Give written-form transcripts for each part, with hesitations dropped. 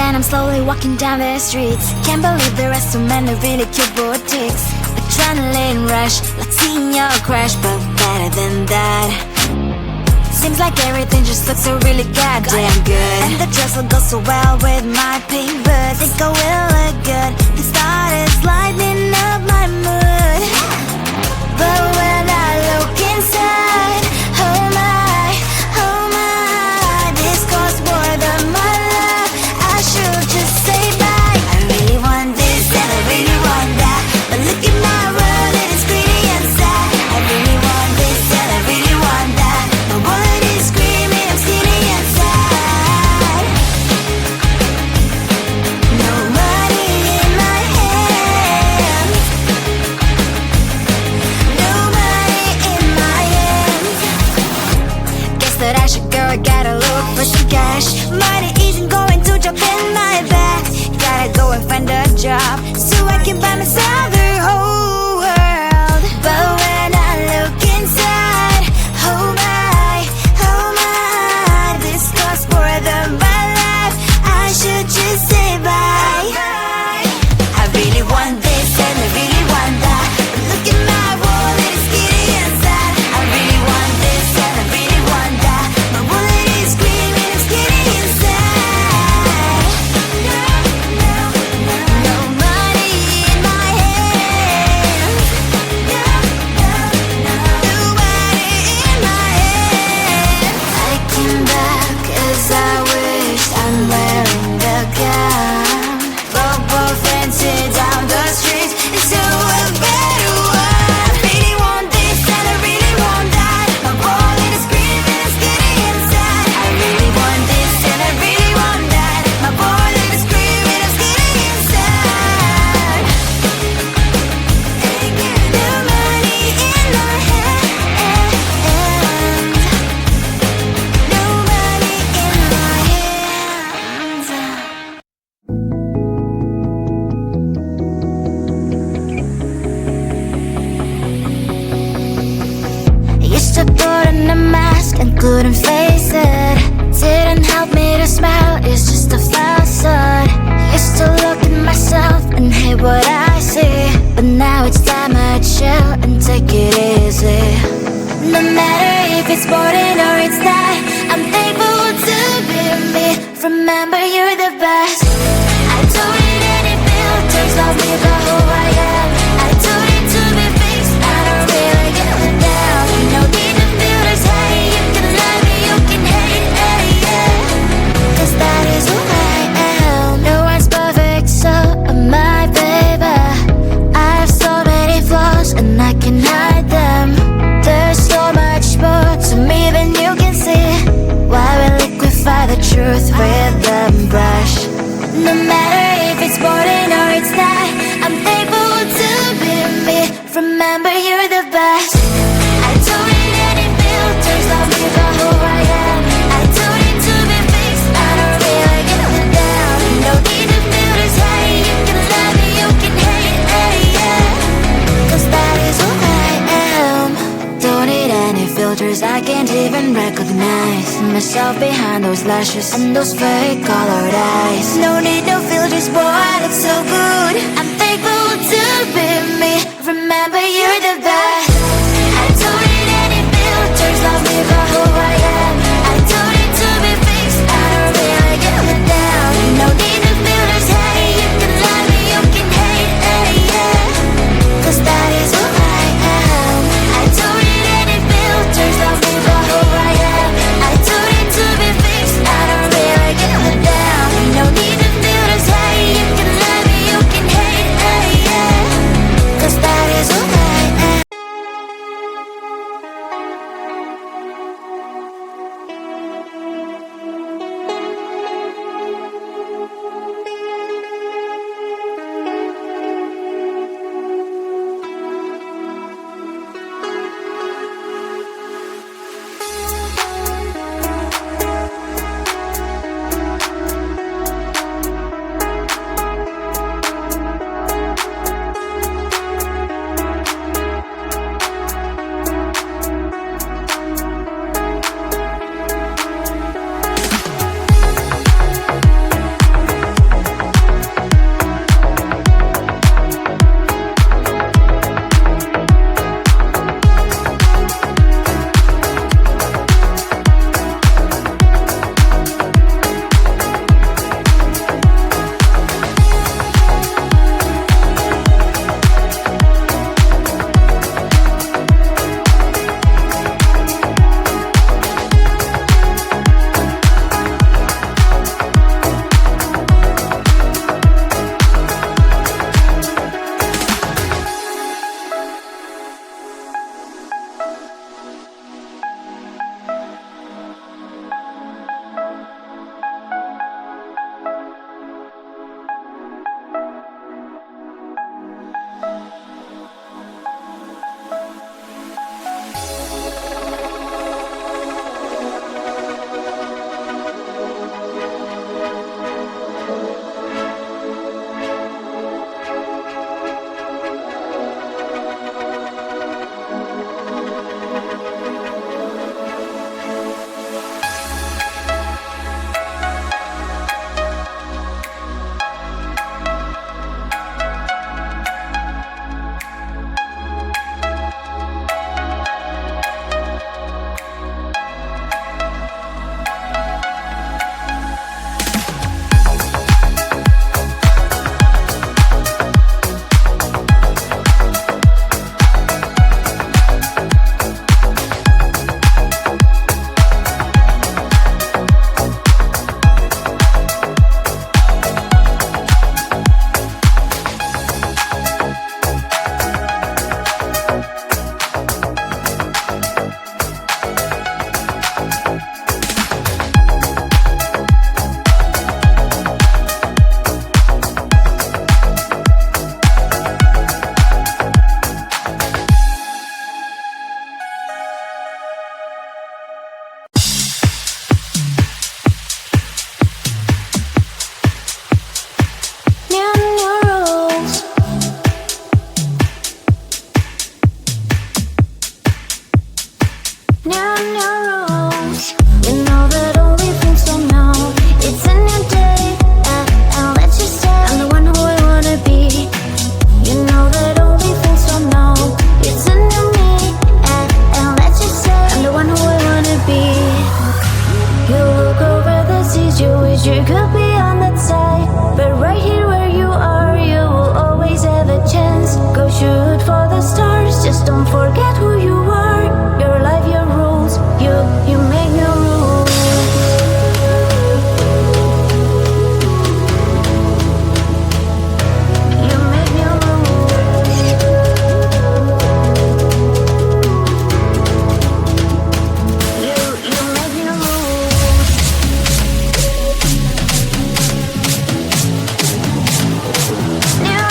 then I'm slowly walking down the streets. Can't believe there are so many really cute boutiques. Adrenaline rush, like seeing your crush, but better than that. Seems like everything just looks so really goddamn good. And the dress will go so well with my pink boots. Think I will look good. The start is lighting up my mood. But when I look inside, oh my, this costs more than my love. I should just say bye. I really want this and I really want that, but look at my world and it's pretty and sad. I really want this and I really want that. My wallet is screaming, I'm skinny and sad. No money in my hands. No money in my hands. Guess that I should go, I gotta look for some cash. Money isn't going to jump in my bag. Gotta go and find a job so I can buy myself the whole world. But when I look inside, oh my, this costs more than my life. I should just say bye. I really want this and I really want that, but look at my wallet, it's skinny and sad. I really want this and I really want that. My wallet is screaming, I'm skinny and sad. No money in my hands. No money in my hands. I came back as I wished. I'm wearing the gown. Bobo fancy down the streets into a better one. I really want this and I really want that. My wallet is screaming, I'm skinny and sad. I really want this and I really want that. My wallet is screaming, I'm skinny and sad. No money in my hands. No money in my hands. Used to put on a mask and couldn't face it. Didn't help me to smile, it's just a facade. Used to look at myself and hate what I see, but now it's time I chill and take it easy. No matter if it's important or it's not, I'm thankful to be me. Remember, you're the best. I don't need any filters, love me for who I am. I don't need to be fixed, I don't really give a damn. No need to filters, hey, you can love me, you can hate, hey, yeah. 'Cause that is who I am. No one's perfect, so am I, baby. I have so many flaws and I can hide them. There's so much more to me than you can see. Why we liquefy the truth with the brush. No matter if it's important or it's not, I'm thankful to be me. Remember, you're the best. I don't need any filters, love me for who I am. I don't need to be fixed, I don't really give a damn. No need to filters, hey, you can love me, you can hate, hey, yeah. 'Cause that is who I am. Don't need any filters, I can't even recognize myself behind those lashes and those fake colored eyes. No need no filters, boy, I look so good. I'm thankful to be me. Remember, you're the best. I don't need any filters, love me for who I am. I don't need to be fixed, I don't really give a damn. No need no filters, hey, you can love me, you can hate, hey, yeah. 'Cause that is who I am. I don't need any filters, love me for who I am. I don't need to be fixed, I don't really give a damn. No need no filters, hey, forget who you are. Your life, your rules. You make your rules. You make your rules. You make your rules. New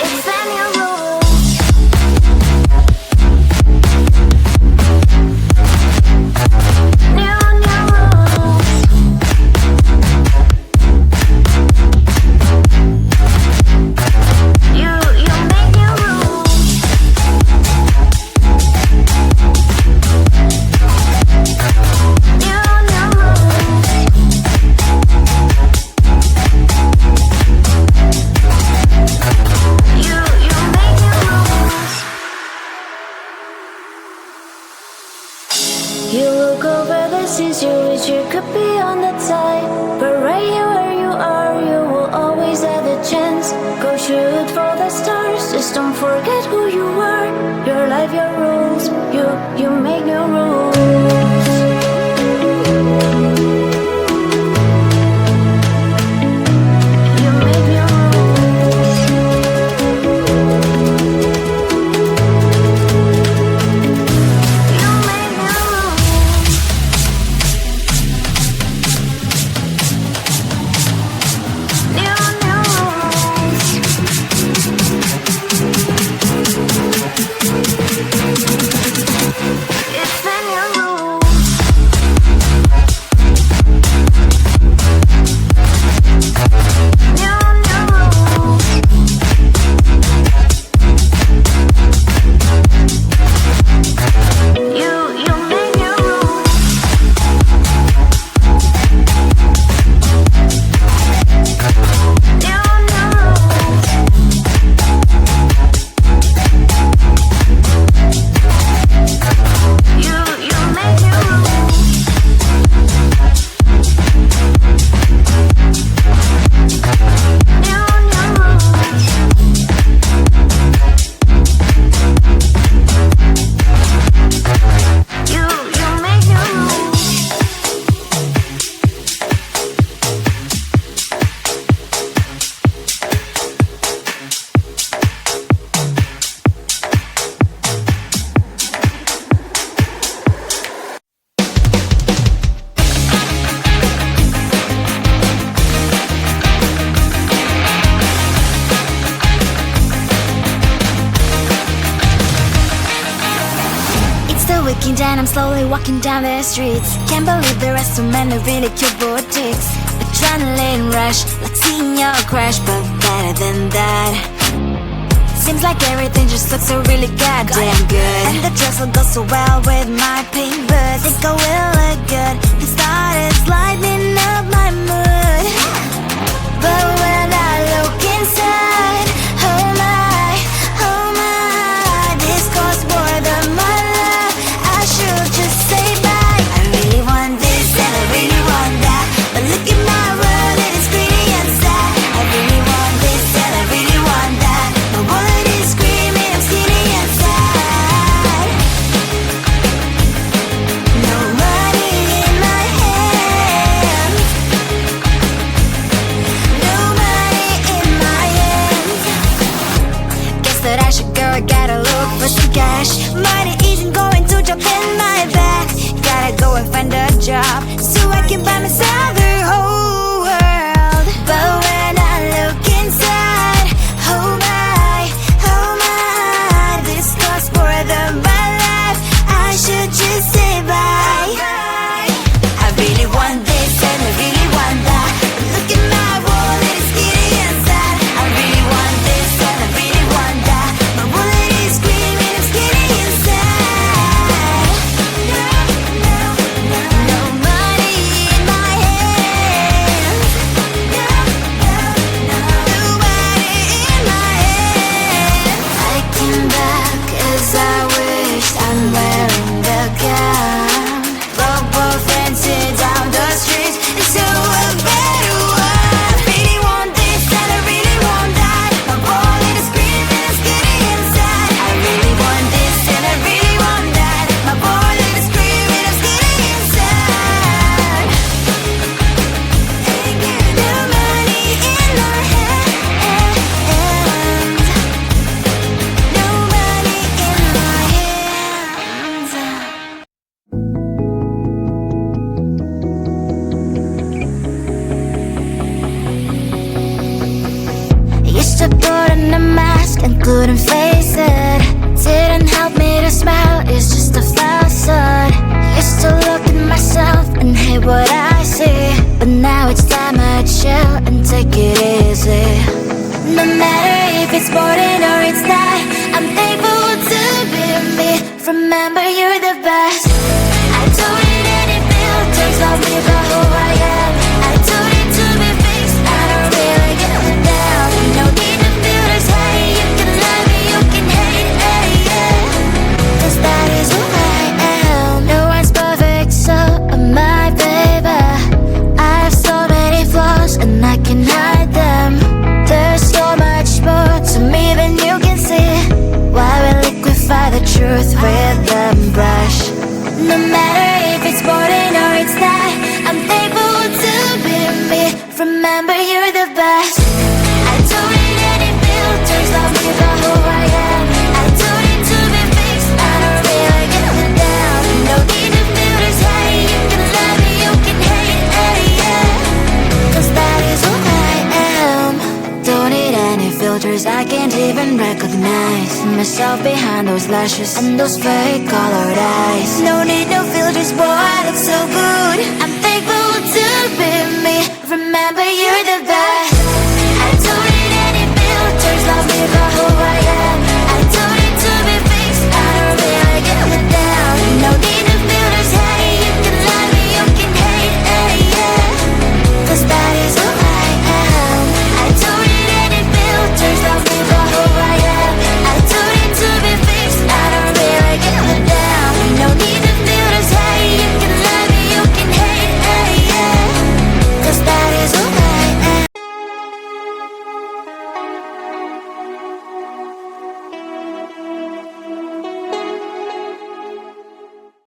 It's a new rules. New rules. You make new rules. New rules. You make new rules. You look over the seas, you wish you could be on the tide, but right here where you are, you will always have a chance. Go shoot for the stars, just don't forget who you are. Your life, your rules. You make your rules. You make your rules. You make your rules. New rules. It's a new rules. New rules. You make your rules. New rules. You make your rules. New rules. You make your rules. It's the weekend and I'm slowly walking down the streets. Can't believe there are so many really cute boutiques. Adrenaline rush, like seeing your crush, but better than that. Seems like everything just looks so really goddamn good, and the dress will go so well with my pink boots. Think I will look good. It started lighting up my mood, but when I look inside, oh my, this costs more than my life. I should just say bye. I really want this and I really want that, but look at my world, it is pretty and sad. I really want this and I really want that. My wallet is screaming, I'm skinny and sad. couldn't face it. Didn't help me to smile, it's just a facade. Used to look at myself and hate what I see, but now it's time I chill and take it easy. No matter if it's boring or it's not, I'm thankful to be me. Remember, you're the best. I don't need any filters, love me for who I am. I don't need to be fixed, I don't really give a damn. No need to feel this hate, you can love me, you can hate, yeah. Cause that is who I am. No one's perfect, so am I, baby. I have so many flaws and I can hide them. There's so much more to me than you can see. Why we liquefy the truth with a brush? No matter if it's boring or it's not, I'm thankful to be me. Remember, you're the best. I don't need any filters, love me for who I am. I don't need to be fixed, I don't really give a damn. No need to feel this hate, you can love me, you can hate, yeah. Cause that is who I am. Don't need any filters, I can't even recognize myself behind those lashes and those fake colored eyes. No need no filters,